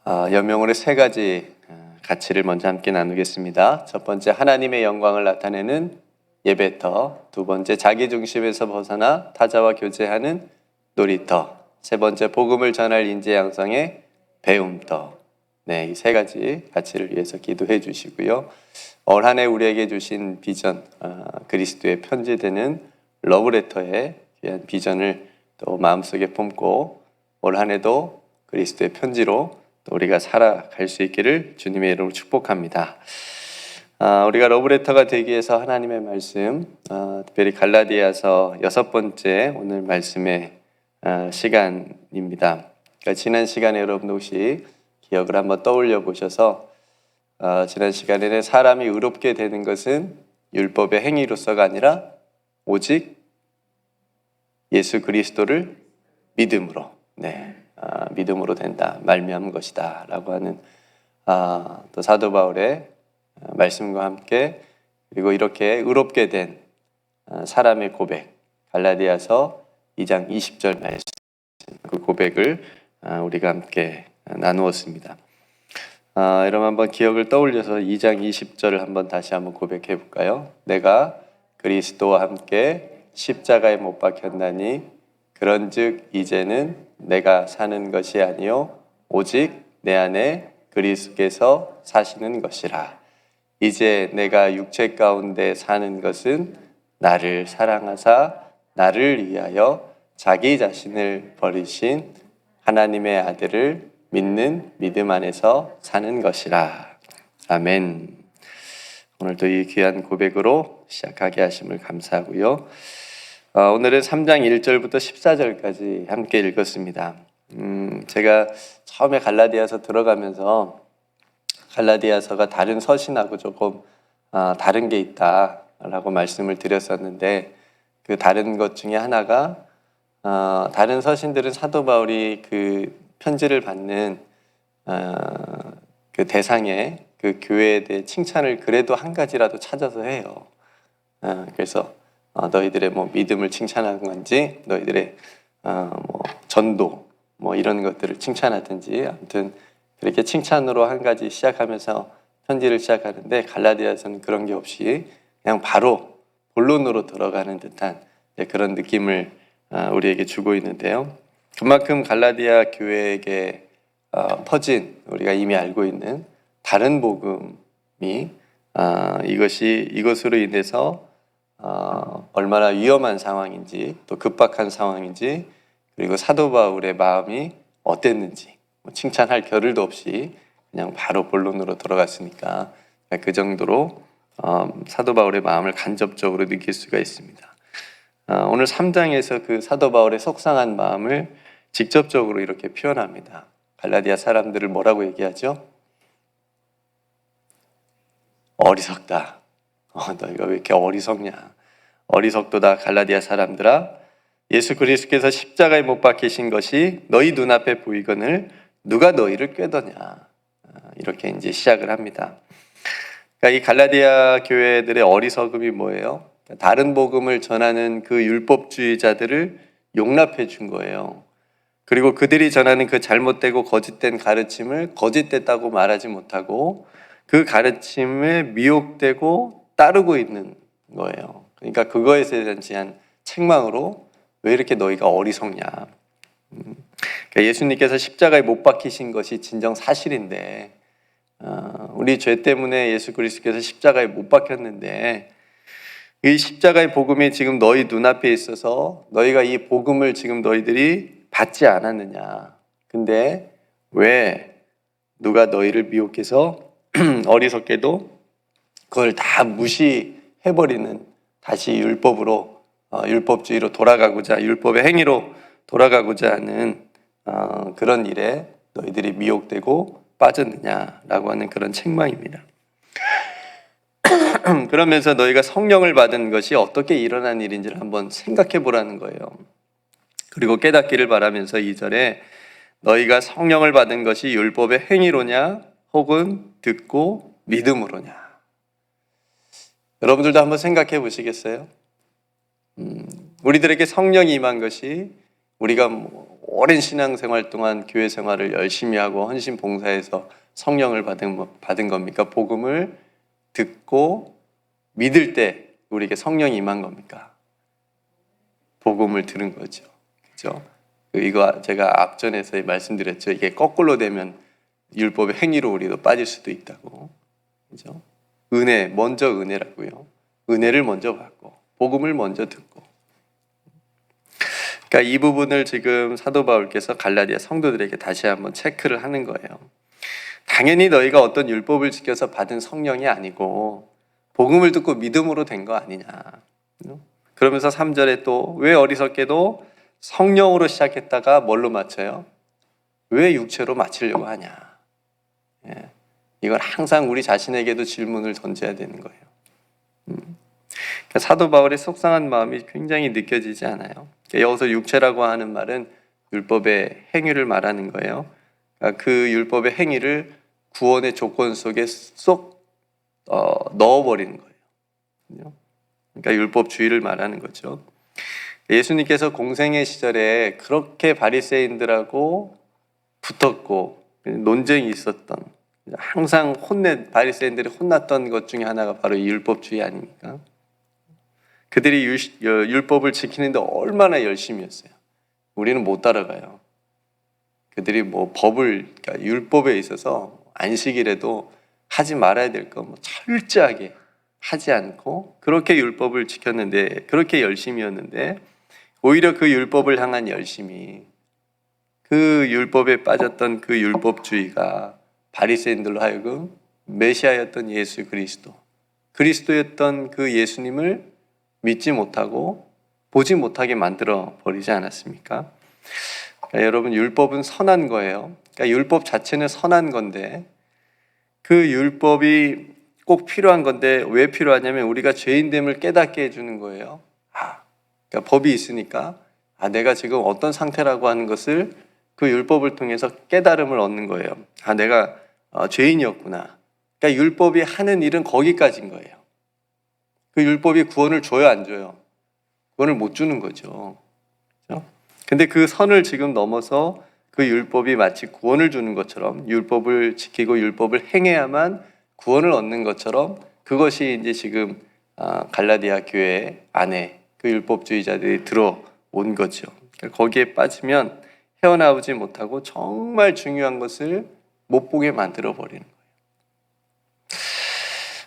연명으로 세 가지 가치를 먼저 함께 나누겠습니다. 첫 번째, 하나님의 영광을 나타내는 예배터. 두 번째, 자기 중심에서 벗어나 타자와 교제하는 놀이터. 세 번째, 복음을 전할 인재 양성의 배움터. 네, 이 세 가지 가치를 위해서 기도해 주시고요. 올 한 해 우리에게 주신 비전, 그리스도의 편지되는 러브레터의 귀한 비전을 또 마음속에 품고 올 한 해도 그리스도의 편지로 또 우리가 살아갈 수 있기를 주님의 이름으로 축복합니다. 우리가 러브레터가 되기 위해서 하나님의 말씀, 특별히 갈라디아서 6번째 오늘 말씀의 시간입니다. 그러니까 지난 시간에 여러분도 혹시 기억을 한번 떠올려 보셔서 지난 시간에는 사람이 의롭게 되는 것은 율법의 행위로서가 아니라 오직 예수 그리스도를 믿음으로, 믿음으로 된다, 말미암은 것이다 라고 하는 또 사도 바울의 말씀과 함께, 그리고 이렇게 의롭게 된 사람의 고백, 갈라디아서 2장 20절 말씀, 그 고백을 우리가 함께 나누었습니다. 여러분 한번 기억을 떠올려서 2장 20절을 한번 다시 한번 고백해 볼까요? 내가 그리스도와 함께 십자가에 못 박혔나니 그런즉 이제는 내가 사는 것이 아니요 오직 내 안에 그리스도께서 사시는 것이라. 이제 내가 육체 가운데 사는 것은 나를 사랑하사 나를 위하여 자기 자신을 버리신 하나님의 아들을 믿는 믿음 안에서 사는 것이라. 아멘. 오늘도 이 귀한 고백으로 시작하게 하심을 감사하고요. 오늘은 3장 1절부터 14절까지 함께 읽었습니다. 제가 처음에 갈라디아서 들어가면서 갈라디아서가 다른 서신하고 조금 다른 게 있다라고 말씀을 드렸었는데, 그 다른 것 중에 하나가 다른 서신들은 사도 바울이 그 편지를 받는 그 대상에 그 교회에 대해 칭찬을 그래도 한 가지라도 찾아서 해요. 그래서 너희들의 뭐 믿음을 칭찬하는 건지, 너희들의 뭐 전도 뭐 이런 것들을 칭찬하든지, 아무튼 그렇게 칭찬으로 한 가지 시작하면서 편지를 시작하는데, 갈라디아서는 그런 게 없이 그냥 바로 본론으로 들어가는 듯한 그런 느낌을 우리에게 주고 있는데요. 그만큼 갈라디아 교회에게 퍼진, 우리가 이미 알고 있는 다른 복음이 이것으로 인해서 얼마나 위험한 상황인지, 또 급박한 상황인지, 그리고 사도 바울의 마음이 어땠는지 칭찬할 겨를도 없이 그냥 바로 본론으로 들어갔으니까 그 정도로 사도 바울의 마음을 간접적으로 느낄 수가 있습니다. 오늘 3장에서 그 사도 바울의 속상한 마음을 직접적으로 이렇게 표현합니다. 갈라디아 사람들을 뭐라고 얘기하죠? 어리석다. 너희가 왜 이렇게 어리석냐? 어리석도다 갈라디아 사람들아, 예수 그리스도께서 십자가에 못 박히신 것이 너희 눈앞에 보이거늘 누가 너희를 꾀더냐? 이렇게 이제 시작을 합니다. 그러니까 이 갈라디아 교회들의 어리석음이 뭐예요? 다른 복음을 전하는 그 율법주의자들을 용납해 준 거예요. 그리고 그들이 전하는 그 잘못되고 거짓된 가르침을 거짓됐다고 말하지 못하고 그 가르침에 미혹되고 따르고 있는 거예요. 그러니까 그거에 대한 책망으로 왜 이렇게 너희가 어리석냐. 그러니까 예수님께서 십자가에 못 박히신 것이 진정 사실인데, 우리 죄 때문에 예수 그리스도께서 십자가에 못 박혔는데, 이 십자가의 복음이 지금 너희 눈앞에 있어서 너희가 이 복음을 지금 너희들이 받지 않았느냐. 근데 왜 누가 너희를 미혹해서 어리석게도 그걸 다 무시해버리는, 다시 율법주의로 돌아가고자, 율법의 행위로 돌아가고자 하는 그런 일에 너희들이 미혹되고 빠졌느냐라고 하는 그런 책망입니다. 그러면서 너희가 성령을 받은 것이 어떻게 일어난 일인지를 한번 생각해 보라는 거예요. 그리고 깨닫기를 바라면서 2절에 너희가 성령을 받은 것이 율법의 행위로냐 혹은 듣고 믿음으로냐. 여러분들도 한번 생각해 보시겠어요? 우리들에게 성령이 임한 것이 우리가 오랜 신앙생활 동안 교회 생활을 열심히 하고 헌신 봉사해서 성령을 받은 겁니까? 복음을 듣고 믿을 때 우리에게 성령이 임한 겁니까? 복음을 들은 거죠. 그죠? 이거 제가 앞전에서 말씀드렸죠. 이게 거꾸로 되면 율법의 행위로 우리도 빠질 수도 있다고. 그죠? 은혜, 먼저 은혜라고요. 은혜를 먼저 받고, 복음을 먼저 듣고. 그러니까 이 부분을 지금 사도 바울께서 갈라디아 성도들에게 다시 한번 체크를 하는 거예요. 당연히 너희가 어떤 율법을 지켜서 받은 성령이 아니고 복음을 듣고 믿음으로 된 거 아니냐. 그러면서 3절에 또 왜 어리석게도 성령으로 시작했다가 뭘로 마쳐요? 왜 육체로 마치려고 하냐. 예. 이건 항상 우리 자신에게도 질문을 던져야 되는 거예요. 그러니까 사도 바울의 속상한 마음이 굉장히 느껴지지 않아요. 여기서 육체라고 하는 말은 율법의 행위를 말하는 거예요. 그러니까 그 율법의 행위를 구원의 조건 속에 쏙 넣어버리는 거예요. 그러니까 율법주의를 말하는 거죠. 예수님께서 공생의 시절에 그렇게 바리새인들하고 붙었고 논쟁이 있었던, 항상 바리새인들이 혼났던 것 중에 하나가 바로 이 율법주의 아닙니까? 그들이 율법을 지키는데 얼마나 열심히 했어요. 우리는 못 따라가요. 그들이 그러니까 율법에 있어서 안식일에도 하지 말아야 될 거 철저하게 하지 않고 그렇게 율법을 지켰는데, 그렇게 열심이었는데, 오히려 그 율법을 향한 열심이, 그 율법에 빠졌던 그 율법주의가 바리새인들로 하여금 메시아였던 예수 그리스도였던 그 예수님을 믿지 못하고 보지 못하게 만들어 버리지 않았습니까? 그러니까 여러분, 율법은 선한 거예요. 그러니까 율법 자체는 선한 건데, 그 율법이 꼭 필요한 건데 왜 필요하냐면 우리가 죄인됨을 깨닫게 해주는 거예요. 그러니까 법이 있으니까 내가 지금 어떤 상태라고 하는 것을 그 율법을 통해서 깨달음을 얻는 거예요. 내가 죄인이었구나. 그러니까 율법이 하는 일은 거기까지인 거예요. 그 율법이 구원을 줘요, 안 줘요? 구원을 못 주는 거죠. 그렇죠? 근데 그 선을 지금 넘어서 그 율법이 마치 구원을 주는 것처럼, 율법을 지키고 율법을 행해야만 구원을 얻는 것처럼, 그것이 이제 지금 갈라디아 교회 안에 그 율법주의자들이 들어온 거죠. 그러니까 거기에 빠지면 헤어나오지 못하고 정말 중요한 것을 못 보게 만들어 버리는 거예요.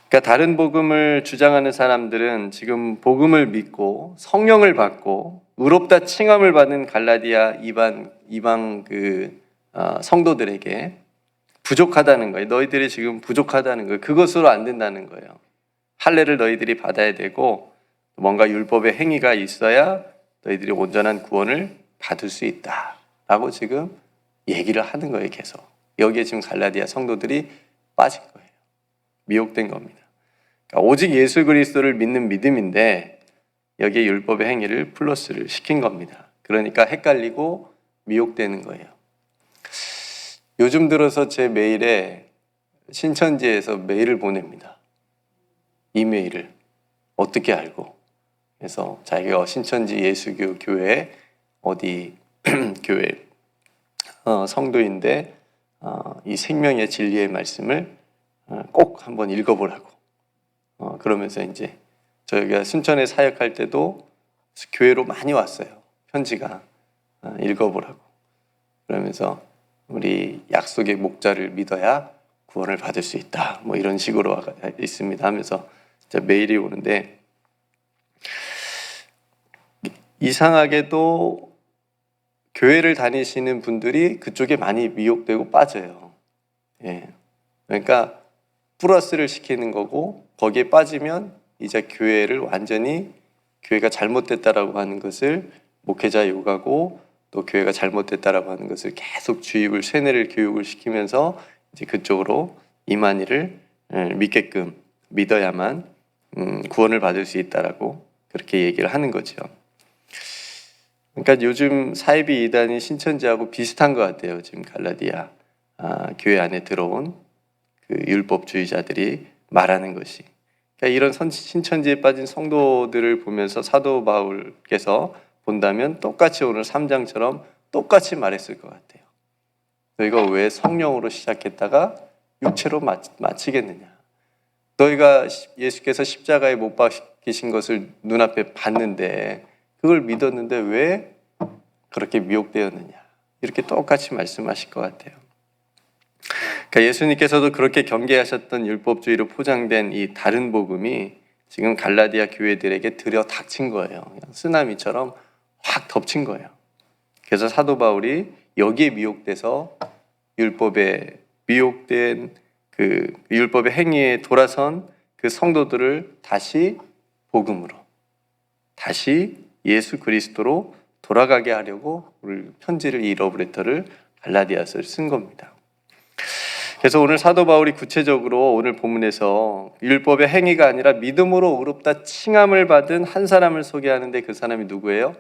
그러니까 다른 복음을 주장하는 사람들은 지금 복음을 믿고 성령을 받고 의롭다 칭함을 받은 갈라디아 이방 성도들에게 부족하다는 거예요. 너희들이 지금 부족하다는 거예요. 그것으로 안 된다는 거예요. 할례를 너희들이 받아야 되고 뭔가 율법의 행위가 있어야 너희들이 온전한 구원을 받을 수 있다라고 지금 얘기를 하는 거예요. 계속. 여기에 지금 갈라디아 성도들이 빠진 거예요. 미혹된 겁니다. 그러니까 오직 예수 그리스도를 믿는 믿음인데 여기에 율법의 행위를 플러스를 시킨 겁니다. 그러니까 헷갈리고 미혹되는 거예요. 요즘 들어서 제 메일에 신천지에서 메일을 보냅니다. 이메일을. 어떻게 알고? 그래서 자기가 신천지 예수교 교회 어디 교회 성도인데 이 생명의 진리의 말씀을 꼭 한번 읽어보라고. 그러면서 이제 저희가 순천에 사역할 때도 교회로 많이 왔어요. 편지가. 읽어보라고. 그러면서 우리 약속의 목자를 믿어야 구원을 받을 수 있다. 이런 식으로 있습니다 하면서 진짜 메일이 오는데, 이상하게도 교회를 다니시는 분들이 그쪽에 많이 미혹되고 빠져요. 예. 그러니까 플러스를 시키는 거고, 거기에 빠지면 이제 교회를 완전히 교회가 잘못됐다라고 하는 것을 목회자 욕하고, 또 교회가 잘못됐다라고 하는 것을 계속 주입을 세뇌를 교육을 시키면서 이제 그쪽으로 이만희를 믿게끔 믿어야만 구원을 받을 수 있다라고 그렇게 얘기를 하는 거죠. 그러니까 요즘 사이비 이단이 신천지하고 비슷한 것 같아요. 지금 갈라디아 교회 안에 들어온 그 율법주의자들이 말하는 것이. 그러니까 이런 신천지에 빠진 성도들을 보면서 사도 바울께서 본다면 똑같이 오늘 3장처럼 똑같이 말했을 것 같아요. 너희가 왜 성령으로 시작했다가 육체로 마치겠느냐? 너희가 예수께서 십자가에 못 박히신 것을 눈앞에 봤는데 그걸 믿었는데 왜 그렇게 미혹되었느냐? 이렇게 똑같이 말씀하실 것 같아요. 그러니까 예수님께서도 그렇게 경계하셨던 율법주의로 포장된 이 다른 복음이 지금 갈라디아 교회들에게 들여 닥친 거예요. 그냥 쓰나미처럼 확 덮친 거예요. 그래서 사도 바울이 여기에 미혹돼서 율법에 미혹된 그 율법의 행위에 돌아선 그 성도들을 다시 복음으로, 다시 예수 그리스도로 돌아가게 하려고 오늘 편지를, 이 러브레터를 갈라디아서를 쓴 겁니다. 그래서 오늘 사도 바울이 구체적으로 오늘 본문에서 율법의 행위가 아니라 믿음으로 의롭다 칭함을 받은 한 사람을 소개하는데 그 사람이 누구예요?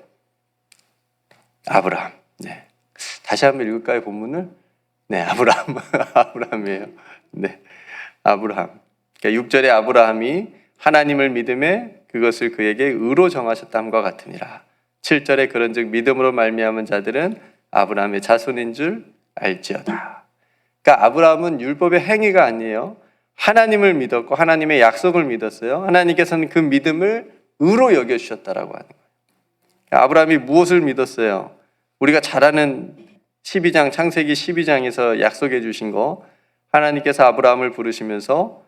아브라함. 네. 다시 한번 읽을까요, 본문을? 네, 아브라함. 아브라함이에요. 네, 아브라함. 그러니까 6절에 아브라함이 하나님을 믿음에 그것을 그에게 의로 정하셨다함과 같으니라. 7절에 그런즉 믿음으로 말미암은 자들은 아브라함의 자손인 줄 알지어다. 그러니까 아브라함은 율법의 행위가 아니에요. 하나님을 믿었고 하나님의 약속을 믿었어요. 하나님께서는 그 믿음을 의로 여겨주셨다라고 하는 거예요. 그러니까 아브라함이 무엇을 믿었어요? 우리가 잘 아는 12장, 창세기 12장에서 약속해 주신 거, 하나님께서 아브라함을 부르시면서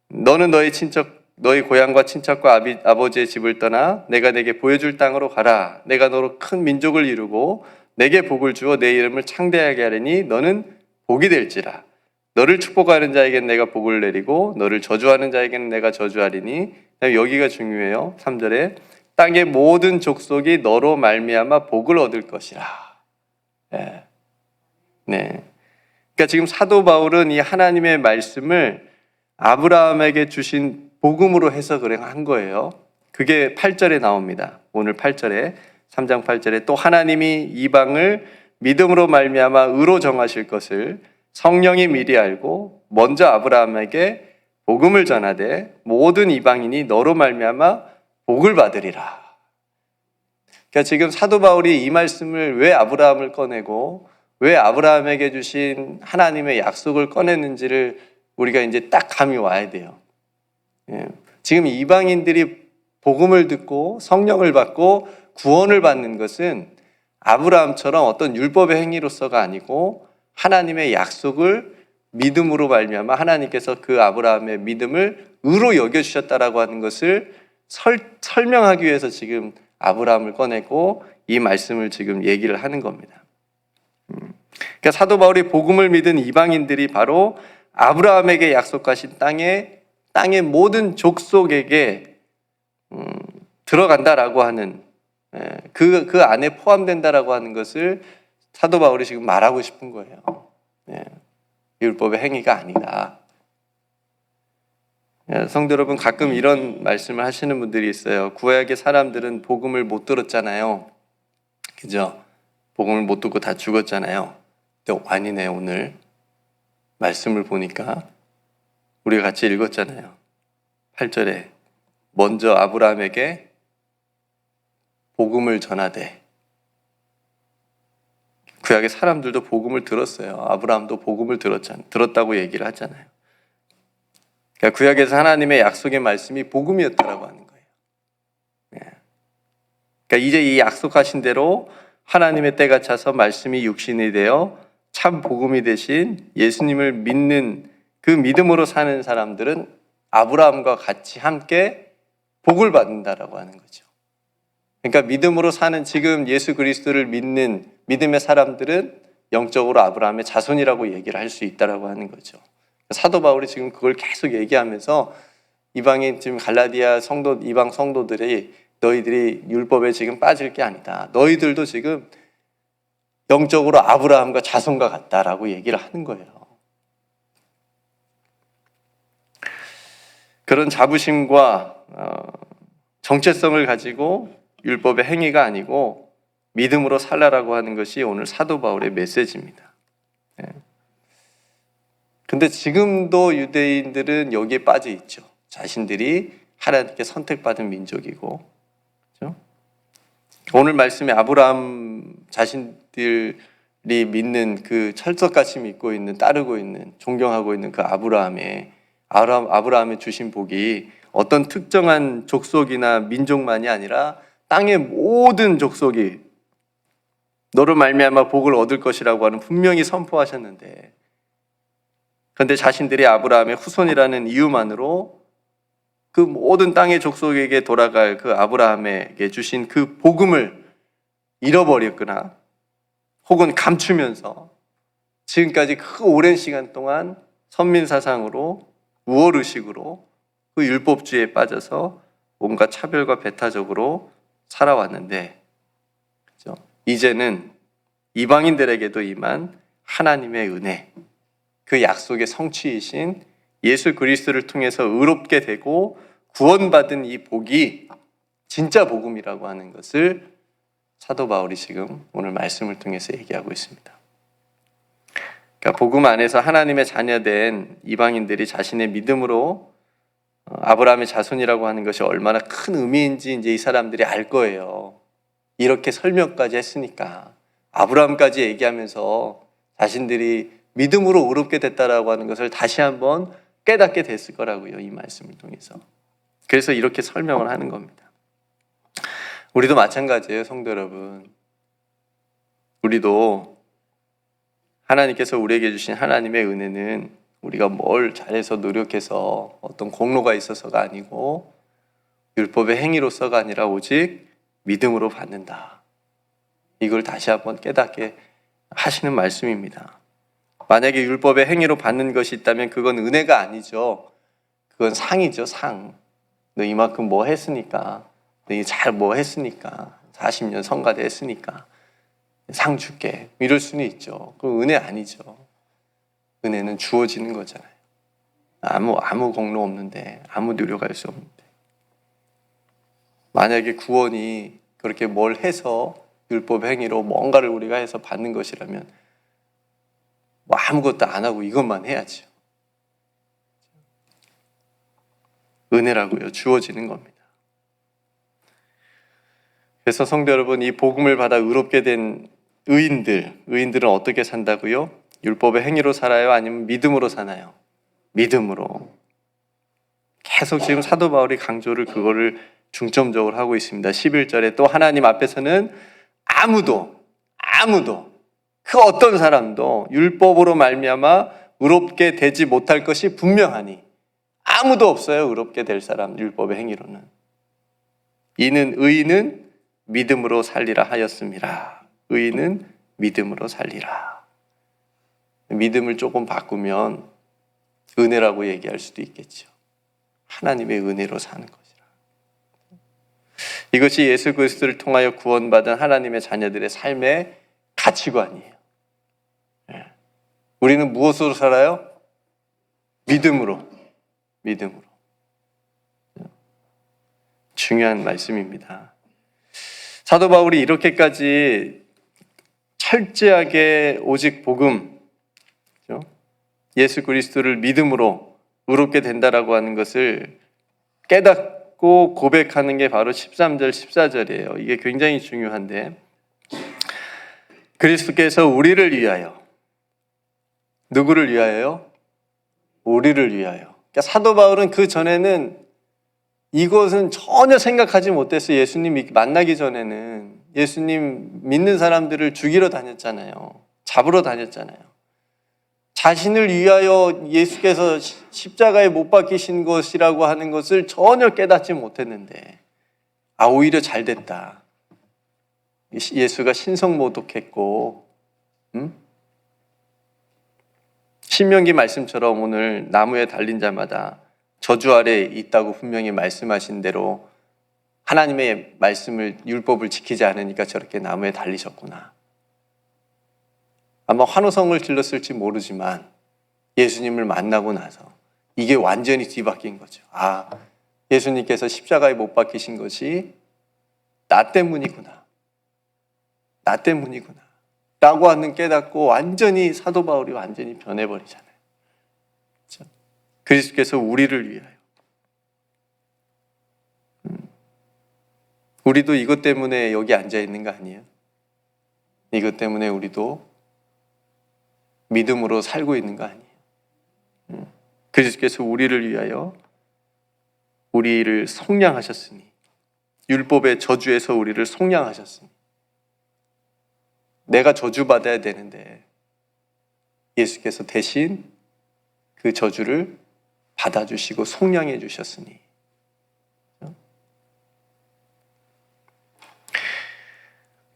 너는 너희 고향과 친척과 아버지의 집을 떠나 내가 내게 보여줄 땅으로 가라. 내가 너로 큰 민족을 이루고 내게 복을 주어 내 이름을 창대하게 하리니 너는 복이 될지라. 너를 축복하는 자에게는 내가 복을 내리고 너를 저주하는 자에게는 내가 저주하리니. 여기가 중요해요. 3절에 땅의 모든 족속이 너로 말미암아 복을 얻을 것이라. 네. 네. 그러니까 지금 사도 바울은 이 하나님의 말씀을 아브라함에게 주신 복음으로 해석을 한 거예요. 그게 8절에 나옵니다. 오늘 8절에, 3장 8절에 또 하나님이 이방을 믿음으로 말미암아 의로 정하실 것을 성령이 미리 알고 먼저 아브라함에게 복음을 전하되 모든 이방인이 너로 말미암아 복을 받으리라. 그러니까 지금 사도 바울이 이 말씀을 왜 아브라함을 꺼내고 왜 아브라함에게 주신 하나님의 약속을 꺼냈는지를 우리가 이제 딱 감이 와야 돼요. 지금 이방인들이 복음을 듣고 성령을 받고 구원을 받는 것은 아브라함처럼 어떤 율법의 행위로서가 아니고 하나님의 약속을 믿음으로 말미암아 하나님께서 그 아브라함의 믿음을 의로 여겨주셨다라고 하는 것을 설명하기 위해서 지금 아브라함을 꺼내고 이 말씀을 지금 얘기를 하는 겁니다. 그러니까 사도 바울이 복음을 믿은 이방인들이 바로 아브라함에게 약속하신 땅의 모든 족속에게 들어간다라고 하는 그 안에 포함된다라고 하는 것을 사도 바울이 지금 말하고 싶은 거예요. 율법의 행위가 아니다. 성도 여러분, 가끔 이런 말씀을 하시는 분들이 있어요. 구약의 사람들은 복음을 못 들었잖아요. 그죠? 복음을 못 듣고 다 죽었잖아요. 근데 아니네, 오늘 말씀을 보니까 우리가 같이 읽었잖아요. 8절에 먼저 아브라함에게 복음을 전하되, 구약의 사람들도 복음을 들었어요. 아브라함도 복음을 들었다고 얘기를 하잖아요. 그러니까 구약에서 하나님의 약속의 말씀이 복음이었다라고 하는 거예요. 그러니까 이제 이 약속하신 대로 하나님의 때가 차서 말씀이 육신이 되어 참 복음이 되신 예수님을 믿는 그 믿음으로 사는 사람들은 아브라함과 같이 함께 복을 받는다라고 하는 거죠. 그러니까 믿음으로 사는 지금 예수 그리스도를 믿는 믿음의 사람들은 영적으로 아브라함의 자손이라고 얘기를 할 수 있다라고 하는 거죠. 사도 바울이 지금 그걸 계속 얘기하면서 이방인 지금 갈라디아 이방 성도들이 너희들이 율법에 지금 빠질 게 아니다. 너희들도 지금 영적으로 아브라함과 자손과 같다라고 얘기를 하는 거예요. 그런 자부심과 정체성을 가지고 율법의 행위가 아니고 믿음으로 살라라고 하는 것이 오늘 사도 바울의 메시지입니다. 근데 지금도 유대인들은 여기에 빠져 있죠. 자신들이 하나님께 선택받은 민족이고, 그렇죠? 오늘 말씀에 아브라함 자신들이 믿는 그 철석같이 믿고 있는, 따르고 있는, 존경하고 있는 그 아브라함의 주신 복이 어떤 특정한 족속이나 민족만이 아니라 땅의 모든 족속이 너로 말미암아 복을 얻을 것이라고 하는 분명히 선포하셨는데, 그런데 자신들이 아브라함의 후손이라는 이유만으로 그 모든 땅의 족속에게 돌아갈 그 아브라함에게 주신 그 복음을 잃어버렸거나 혹은 감추면서 지금까지 그 오랜 시간 동안 선민사상으로, 우월의식으로 그 율법주의에 빠져서 온갖 차별과 배타적으로 살아왔는데, 그렇죠? 이제는 이방인들에게도 임한 하나님의 은혜, 그 약속의 성취이신 예수 그리스도를 통해서 의롭게 되고 구원받은 이 복이 진짜 복음이라고 하는 것을 사도 바울이 지금 오늘 말씀을 통해서 얘기하고 있습니다. 그러니까 복음 안에서 하나님의 자녀된 이방인들이 자신의 믿음으로 아브라함의 자손이라고 하는 것이 얼마나 큰 의미인지 이제 이 사람들이 알 거예요. 이렇게 설명까지 했으니까, 아브라함까지 얘기하면서 자신들이 믿음으로 의롭게 됐다라고 하는 것을 다시 한번 깨닫게 됐을 거라고요, 이 말씀을 통해서. 그래서 이렇게 설명을 하는 겁니다. 우리도 마찬가지예요, 성도 여러분. 우리도 하나님께서 우리에게 주신 하나님의 은혜는 우리가 뭘 잘해서 노력해서 어떤 공로가 있어서가 아니고 율법의 행위로서가 아니라 오직 믿음으로 받는다. 이걸 다시 한번 깨닫게 하시는 말씀입니다. 만약에 율법의 행위로 받는 것이 있다면 그건 은혜가 아니죠. 그건 상이죠, 상. 너 이만큼 뭐 했으니까, 너 잘 뭐 했으니까, 40년 성가대 했으니까 상 줄게, 이럴 수는 있죠. 그건 은혜 아니죠. 은혜는 주어지는 거잖아요. 아무 공로 없는데, 아무 노력할 수 없는데. 만약에 구원이 그렇게 뭘 해서 율법 행위로 뭔가를 우리가 해서 받는 것이라면 뭐 아무것도 안 하고 이것만 해야죠. 은혜라고요, 주어지는 겁니다. 그래서 성도 여러분, 이 복음을 받아 의롭게 된 의인들은 어떻게 산다고요? 율법의 행위로 살아요? 아니면 믿음으로 사나요? 믿음으로. 계속 지금 사도 바울이 강조를 그거를 중점적으로 하고 있습니다. 11절에 또 하나님 앞에서는 아무도 그 어떤 사람도 율법으로 말미암아 의롭게 되지 못할 것이 분명하니, 아무도 없어요, 의롭게 될 사람, 율법의 행위로는. 이는 의인은 믿음으로 살리라 하였습니다. 의인은 믿음으로 살리라. 믿음을 조금 바꾸면 은혜라고 얘기할 수도 있겠죠. 하나님의 은혜로 사는 것이라. 이것이 예수 그리스도를 통하여 구원받은 하나님의 자녀들의 삶의 가치관이에요. 우리는 무엇으로 살아요? 믿음으로. 중요한 말씀입니다. 사도 바울이 이렇게까지 철저하게 오직 복음, 예수 그리스도를 믿음으로 의롭게 된다라고 하는 것을 깨닫고 고백하는 게 바로 13절, 14절이에요. 이게 굉장히 중요한데, 그리스도께서 우리를 위하여, 누구를 위하여요? 우리를 위하여. 그러니까 사도 바울은 그 전에는 이것은 전혀 생각하지 못했어요. 예수님 만나기 전에는 예수님 믿는 사람들을 죽이러 다녔잖아요. 잡으러 다녔잖아요. 자신을 위하여 예수께서 십자가에 못 박히신 것이라고 하는 것을 전혀 깨닫지 못했는데, 오히려 잘 됐다. 예수가 신성모독했고, 신명기 말씀처럼 오늘 나무에 달린 자마다 저주 아래에 있다고 분명히 말씀하신 대로 하나님의 말씀을, 율법을 지키지 않으니까 저렇게 나무에 달리셨구나. 아마 환호성을 질렀을지 모르지만 예수님을 만나고 나서 이게 완전히 뒤바뀐 거죠. 예수님께서 십자가에 못 박히신 것이 나 때문이구나 라고 하는 깨닫고 완전히 사도 바울이 완전히 변해버리잖아요. 그렇죠? 그리스도께서 우리를 위하여. 우리도 이것 때문에 여기 앉아 있는 거 아니에요? 이것 때문에 우리도 믿음으로 살고 있는 거 아니에요? 그리스도께서 우리를 위하여 우리를 속량하셨으니, 율법의 저주에서 우리를 속량하셨으니, 내가 저주받아야 되는데 예수께서 대신 그 저주를 받아주시고 속량해 주셨으니,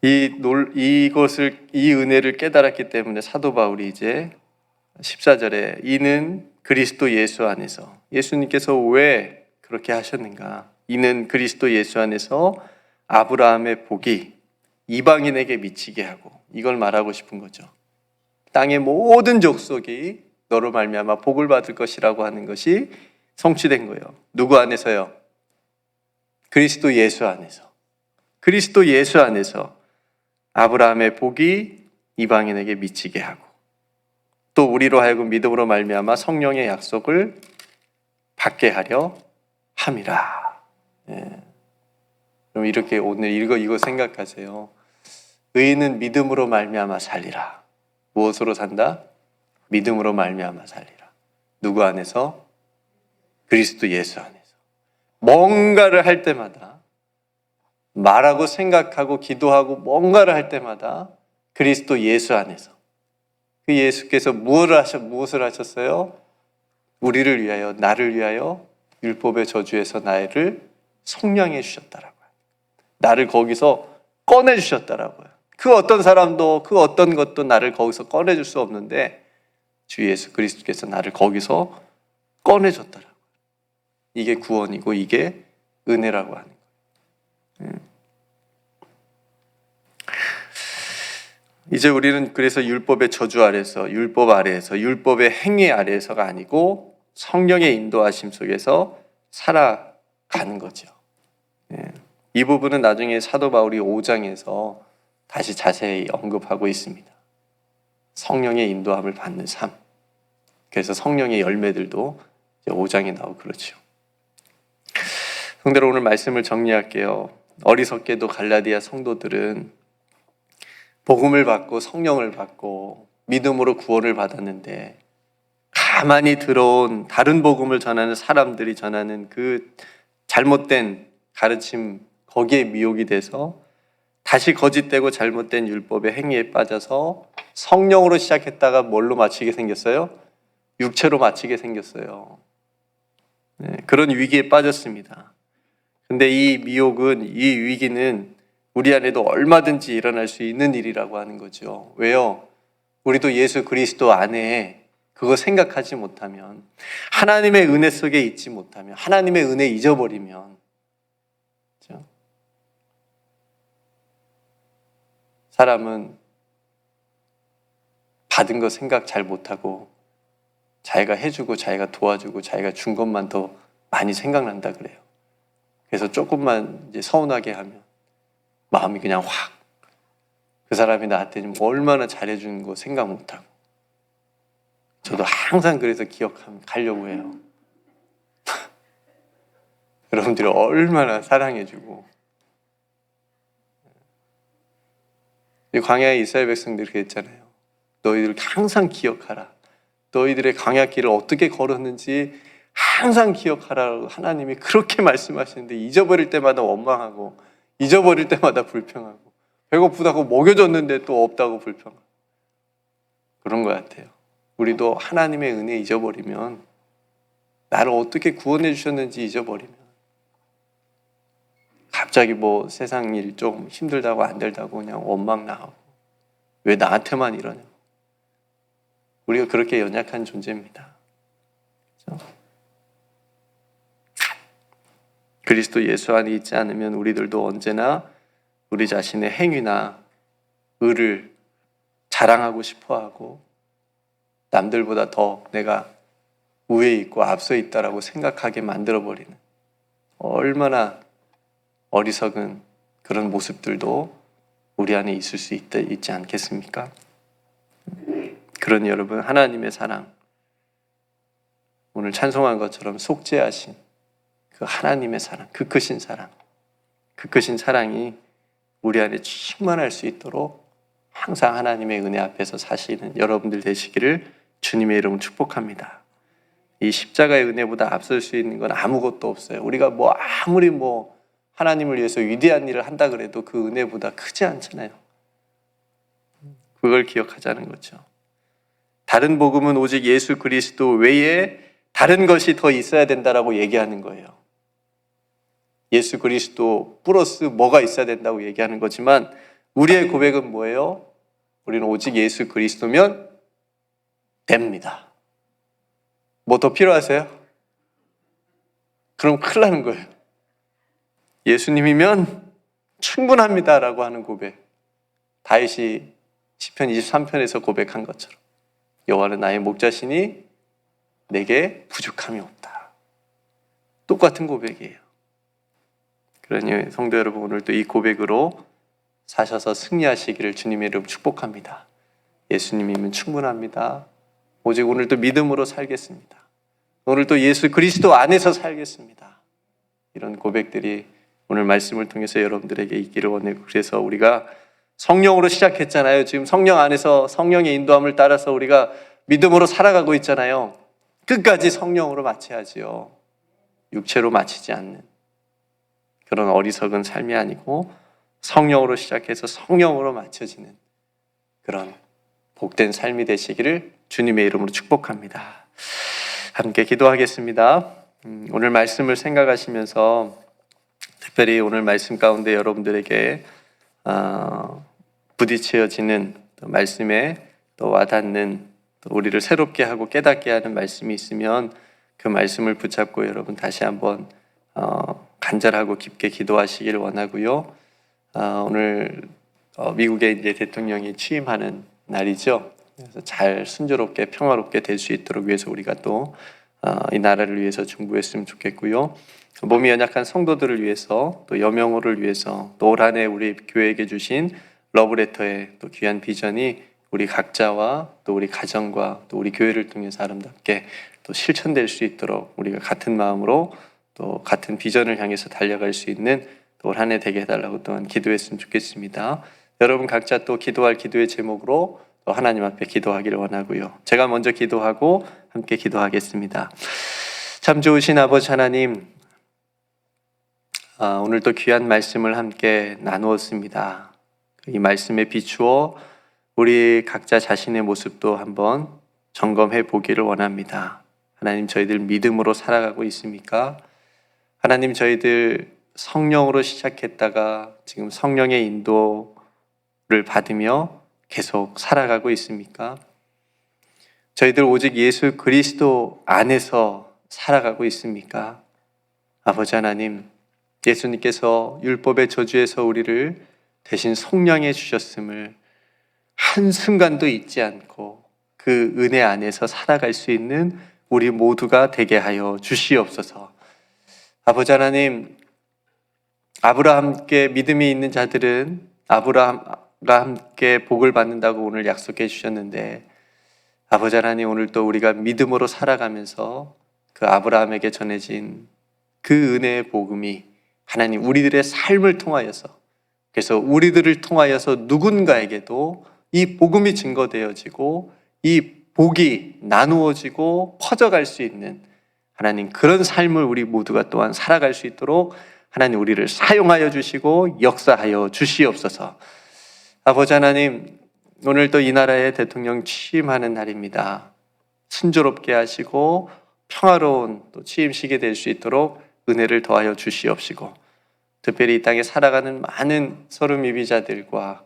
이 은혜를 깨달았기 때문에 사도 바울이 이제 14절에 이는 그리스도 예수 안에서, 예수님께서 왜 그렇게 하셨는가? 이는 그리스도 예수 안에서 아브라함의 복이 이방인에게 미치게 하고, 이걸 말하고 싶은 거죠. 땅의 모든 족속이 너로 말미암아 복을 받을 것이라고 하는 것이 성취된 거예요. 누구 안에서요? 그리스도 예수 안에서. 그리스도 예수 안에서 아브라함의 복이 이방인에게 미치게 하고, 또 우리로 하여금 믿음으로 말미암아 성령의 약속을 받게 하려 함이라. 예. 그럼 이렇게 오늘 이거 생각하세요. 의인은 믿음으로 말미암아 살리라. 무엇으로 산다? 믿음으로 말미암아 살리라. 누구 안에서? 그리스도 예수 안에서. 뭔가를 할 때마다, 말하고 생각하고 기도하고 뭔가를 할 때마다 그리스도 예수 안에서. 그 예수께서 무엇을 하셨어요? 우리를 위하여, 나를 위하여 율법의 저주에서 나를 속량해 주셨다라고요. 나를 거기서 꺼내 주셨다라고요. 그 어떤 사람도, 그 어떤 것도 나를 거기서 꺼내줄 수 없는데 주 예수 그리스도께서 나를 거기서 꺼내줬더라고요. 이게 구원이고 이게 은혜라고 하는 거예요. 이제 우리는 그래서 율법의 저주 아래에서, 율법 아래에서, 율법의 행위 아래에서가 아니고 성령의 인도하심 속에서 살아가는 거죠. 이 부분은 나중에 사도 바울이 5장에서 다시 자세히 언급하고 있습니다. 성령의 인도함을 받는 삶. 그래서 성령의 열매들도 이제 5장에 나오고 그렇죠. 성대로 오늘 말씀을 정리할게요. 어리석게도 갈라디아 성도들은 복음을 받고 성령을 받고 믿음으로 구원을 받았는데, 가만히 들어온 다른 복음을 전하는 사람들이 전하는 그 잘못된 가르침, 거기에 미혹이 돼서 다시 거짓되고 잘못된 율법의 행위에 빠져서 성령으로 시작했다가 뭘로 마치게 생겼어요? 육체로 마치게 생겼어요. 그런 위기에 빠졌습니다. 근데 이 미혹은, 이 위기는 우리 안에도 얼마든지 일어날 수 있는 일이라고 하는 거죠. 왜요? 우리도 예수 그리스도 안에 그거 생각하지 못하면, 하나님의 은혜 속에 있지 못하면, 하나님의 은혜 잊어버리면, 그렇죠? 사람은 받은 거 생각 잘 못하고 자기가 해주고 자기가 도와주고 자기가 준 것만 더 많이 생각난다 그래요. 그래서 조금만 이제 서운하게 하면 마음이 그냥 확, 그 사람이 나한테 좀 얼마나 잘해주는 거 생각 못하고. 저도 항상 그래서 기억하면 가려고 해요. 여러분들이 얼마나 사랑해주고. 광야의 이스라엘 백성들이 그랬잖아요. 너희들 항상 기억하라. 너희들의 광야 길을 어떻게 걸었는지 항상 기억하라고 하나님이 그렇게 말씀하시는데, 잊어버릴 때마다 원망하고, 잊어버릴 때마다 불평하고, 배고프다고 먹여줬는데 또 없다고 불평하고, 그런 것 같아요. 우리도 하나님의 은혜 잊어버리면, 나를 어떻게 구원해 주셨는지 잊어버리면, 갑자기 뭐 세상 일 좀 힘들다고 안 될다고 그냥 원망 나오고, 왜 나한테만 이러냐고. 우리가 그렇게 연약한 존재입니다. 그렇죠? 그리스도 예수 안에 있지 않으면 우리들도 언제나 우리 자신의 행위나 의를 자랑하고 싶어하고, 남들보다 더 내가 우위에 있고 앞서 있다라고 생각하게 만들어버리는, 얼마나 어리석은 그런 모습들도 우리 안에 있을 수 있지 않겠습니까? 그러니 여러분, 하나님의 사랑, 오늘 찬송한 것처럼 속죄하신 그 하나님의 사랑, 그 크신 사랑, 그 크신 사랑이 우리 안에 충만할 수 있도록 항상 하나님의 은혜 앞에서 사시는 여러분들 되시기를 주님의 이름으로 축복합니다. 이 십자가의 은혜보다 앞설 수 있는 건 아무것도 없어요. 우리가 아무리 하나님을 위해서 위대한 일을 한다 그래도 그 은혜보다 크지 않잖아요. 그걸 기억하자는 거죠. 다른 복음은 오직 예수 그리스도 외에 다른 것이 더 있어야 된다라고 얘기하는 거예요. 예수 그리스도 플러스 뭐가 있어야 된다고 얘기하는 거지만 우리의 고백은 뭐예요? 우리는 오직 예수 그리스도면 됩니다. 뭐 더 필요하세요? 그럼 큰일 나는 거예요. 예수님이면 충분합니다라고 하는 고백. 다윗이 시편 23편에서 고백한 것처럼 여호와는 나의 목자시니 내게 부족함이 없다. 똑같은 고백이에요. 그러니 성도 여러분, 오늘 또 이 고백으로 사셔서 승리하시기를 주님의 이름 축복합니다. 예수님이면 충분합니다. 오직 오늘 또 믿음으로 살겠습니다. 오늘 또 예수 그리스도 안에서 살겠습니다. 이런 고백들이 오늘 말씀을 통해서 여러분들에게 있기를 원하고, 그래서 우리가 성령으로 시작했잖아요. 지금 성령 안에서 성령의 인도함을 따라서 우리가 믿음으로 살아가고 있잖아요. 끝까지 성령으로 마쳐야지요. 육체로 마치지 않는 그런 어리석은 삶이 아니고 성령으로 시작해서 성령으로 마쳐지는 그런 복된 삶이 되시기를 주님의 이름으로 축복합니다. 함께 기도하겠습니다. 오늘 말씀을 생각하시면서 특별히 오늘 말씀 가운데 여러분들에게 부딪혀지는 또 말씀에 또 와닿는 또 우리를 새롭게 하고 깨닫게 하는 말씀이 있으면 그 말씀을 붙잡고 여러분 다시 한번 간절하고 깊게 기도하시기를 원하고요. 오늘 미국에 이제 대통령이 취임하는 날이죠. 그래서 잘 순조롭게 평화롭게 될 수 있도록 위해서 우리가 또 이 나라를 위해서 중보했으면 좋겠고요. 몸이 연약한 성도들을 위해서 또 여명호를 위해서 또 올 한 해 우리 교회에게 주신 러브레터의 또 귀한 비전이 우리 각자와 또 우리 가정과 또 우리 교회를 통해서 아름답게 또 실천될 수 있도록 우리가 같은 마음으로 또 같은 비전을 향해서 달려갈 수 있는 올 한 해 되게 해달라고 또한 기도했으면 좋겠습니다. 여러분 각자 또 기도할 기도의 제목으로 또 하나님 앞에 기도하기를 원하고요. 제가 먼저 기도하고 함께 기도하겠습니다. 참 좋으신 아버지 하나님, 오늘 또 귀한 말씀을 함께 나누었습니다. 이 말씀에 비추어 우리 각자 자신의 모습도 한번 점검해 보기를 원합니다. 하나님, 저희들 믿음으로 살아가고 있습니까? 하나님, 저희들 성령으로 시작했다가 지금 성령의 인도를 받으며 계속 살아가고 있습니까? 저희들 오직 예수 그리스도 안에서 살아가고 있습니까? 아버지 하나님, 예수님께서 율법의 저주에서 우리를 대신 속량해 주셨음을 한순간도 잊지 않고 그 은혜 안에서 살아갈 수 있는 우리 모두가 되게 하여 주시옵소서. 아버지 하나님, 아브라함께 믿음이 있는 자들은 아브라함과 함께 복을 받는다고 오늘 약속해 주셨는데, 아버지 하나님, 오늘 또 우리가 믿음으로 살아가면서 그 아브라함에게 전해진 그 은혜의 복음이 하나님 우리들의 삶을 통하여서, 그래서 우리들을 통하여서 누군가에게도 이 복음이 증거되어지고 이 복이 나누어지고 퍼져갈 수 있는 하나님 그런 삶을 우리 모두가 또한 살아갈 수 있도록 하나님 우리를 사용하여 주시고 역사하여 주시옵소서. 아버지 하나님, 오늘 또 이 나라의 대통령 취임하는 날입니다. 순조롭게 하시고 평화로운 또 취임식이 될 수 있도록 은혜를 더하여 주시옵시고, 특별히 이 땅에 살아가는 많은 소름이비자들과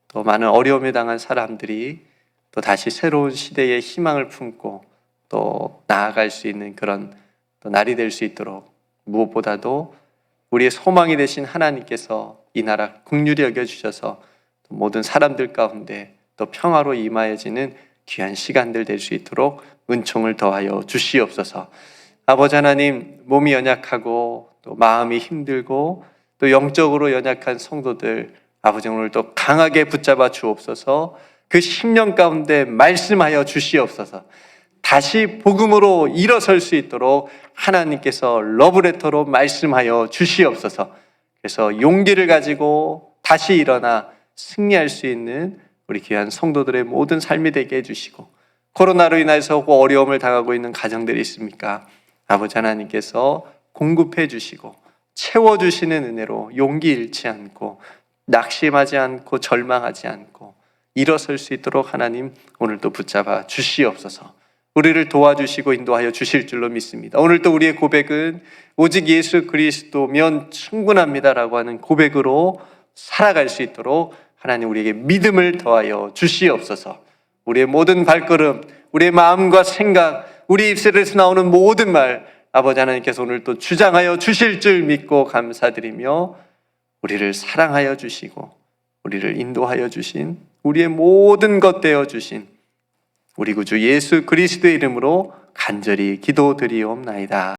또 많은 어려움에 당한 사람들이 또 다시 새로운 시대의 희망을 품고 또 나아갈 수 있는 그런 또 날이 될 수 있도록, 무엇보다도 우리의 소망이 되신 하나님께서 이 나라 긍휼히 여겨주셔서 모든 사람들 가운데 또 평화로 임하여지는 귀한 시간들 될 수 있도록 은총을 더하여 주시옵소서. 아버지 하나님, 몸이 연약하고 또 마음이 힘들고 또 영적으로 연약한 성도들, 아버지 오늘 또 강하게 붙잡아 주옵소서. 그 심령 가운데 말씀하여 주시옵소서. 다시 복음으로 일어설 수 있도록 하나님께서 러브레터로 말씀하여 주시옵소서. 그래서 용기를 가지고 다시 일어나 승리할 수 있는 우리 귀한 성도들의 모든 삶이 되게 해주시고, 코로나로 인해서 어려움을 당하고 있는 가정들이 있습니까? 아버지 하나님께서 공급해 주시고 채워주시는 은혜로 용기 잃지 않고 낙심하지 않고 절망하지 않고 일어설 수 있도록 하나님 오늘도 붙잡아 주시옵소서. 우리를 도와주시고 인도하여 주실 줄로 믿습니다. 오늘도 우리의 고백은 오직 예수 그리스도면 충분합니다라고 하는 고백으로 살아갈 수 있도록 하나님 우리에게 믿음을 더하여 주시옵소서. 우리의 모든 발걸음, 우리의 마음과 생각, 우리 입술에서 나오는 모든 말, 아버지 하나님께서 오늘 또 주장하여 주실 줄 믿고 감사드리며, 우리를 사랑하여 주시고 우리를 인도하여 주신, 우리의 모든 것 되어 주신 우리 구주 예수 그리스도의 이름으로 간절히 기도드리옵나이다.